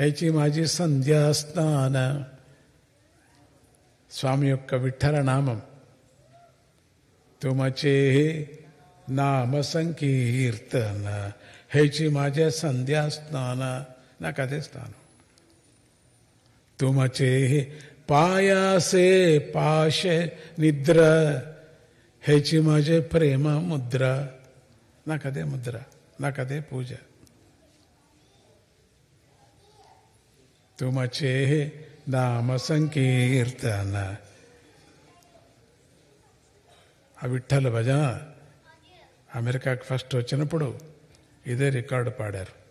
హేచి మాజీ సంధ్యాస్నాన. స్వామి యొక్క విఠల నామం. తుమచే నామ సంకీర్తన హేచి మాజే సంధ్యాస్నాన. నాకు అదే స్థానం. తుమచే పాయాసే పాశ నిద్ర హేచి మాజే ప్రేమ ముద్ర. నాకదే ముద్ర, నాకదే పూజ. తుమచే నామ సంకీర్తన. ఆ విఠల భజన అమెరికాకి ఫస్ట్ వచ్చినప్పుడు ఇదే రికార్డు పాడారు.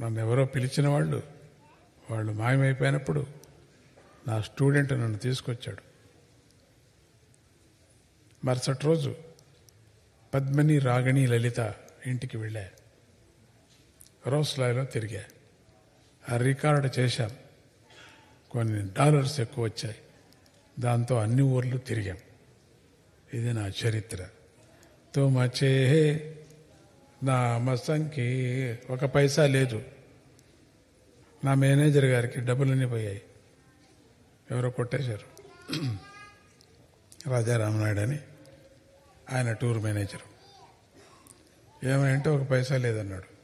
నన్ను ఎవరో పిలిచిన వాళ్ళు మాయమైపోయినప్పుడు నా స్టూడెంట్ నన్ను తీసుకొచ్చాడు. మరుసటి రోజు పద్మిని, రాగిణి, లలిత ఇంటికి వెళ్ళా. రోస్లాయ్లో తిరిగా. ఆ రికార్డు చేశాం. కొన్ని డాలర్స్ ఎక్కువ వచ్చాయి. దాంతో అన్ని ఊర్లు తిరిగాం. ఇది నా చరిత్ర. తుమచే నామ సంఖ్య. ఒక పైసా లేదు. నా మేనేజర్ గారికి డబ్బులన్నీ పోయాయి. ఎవరో కొట్టేశారు. రాజారామనాయుడు అని ఆయన టూర్ మేనేజరు. ఏమంటే ఒక పైసా లేదన్నాడు.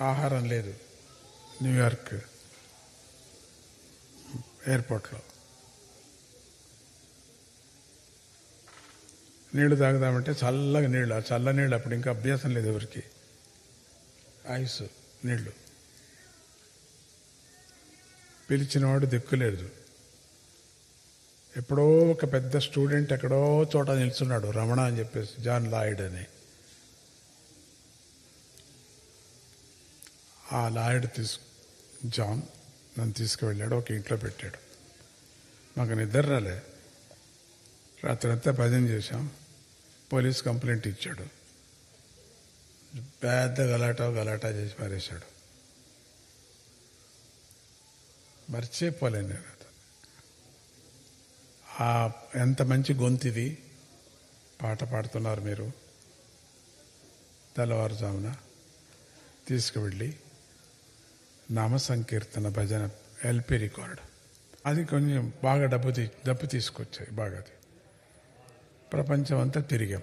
ఆహారం లేదు. న్యూయార్క్ ఎయిర్పోర్ట్లో నీళ్లు తాగుదామంటే చల్లగా నీళ్ళు. ఆ చల్ల నీళ్ళు అప్పుడు ఇంకా అభ్యాసం లేదు ఎవరికి. ఐస్ నీళ్లు. పిలిచినవాడు దిక్కులేదు. ఎప్పుడో ఒక పెద్ద స్టూడెంట్ ఎక్కడో చోట నిల్చున్నాడు, రమణ అని చెప్పేసి, జాన్ లాయిడ్ అని. ఆ లాయిడ్ జాన్ నన్ను తీసుకువెళ్ళాడు. ఒక ఇంట్లో పెట్టాడు. మాకు నిద్ర రాలే. రాత్రంతా భజన చేశాం. పోలీస్ కంప్లైంట్ ఇచ్చాడు. పెద్ద గలాటా చేసి పారేశాడు. మర్చిపోలేను నేను. ఎంత మంచి గొంతిది, పాట పాడుతున్నారు మీరు. తెల్లవారుజామున తీసుకువెళ్ళి నామ సంకీర్తన భజన ఎల్పి రికార్డు. అది కొంచెం బాగా డబ్బు తీసుకొచ్చాయి. బాగా అది ప్రపంచం అంతా తిరిగాం.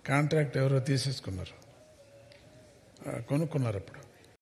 కాంట్రాక్ట్ ఎవరో తీసేసుకున్నారు, కొనుక్కున్నారు. అప్పుడు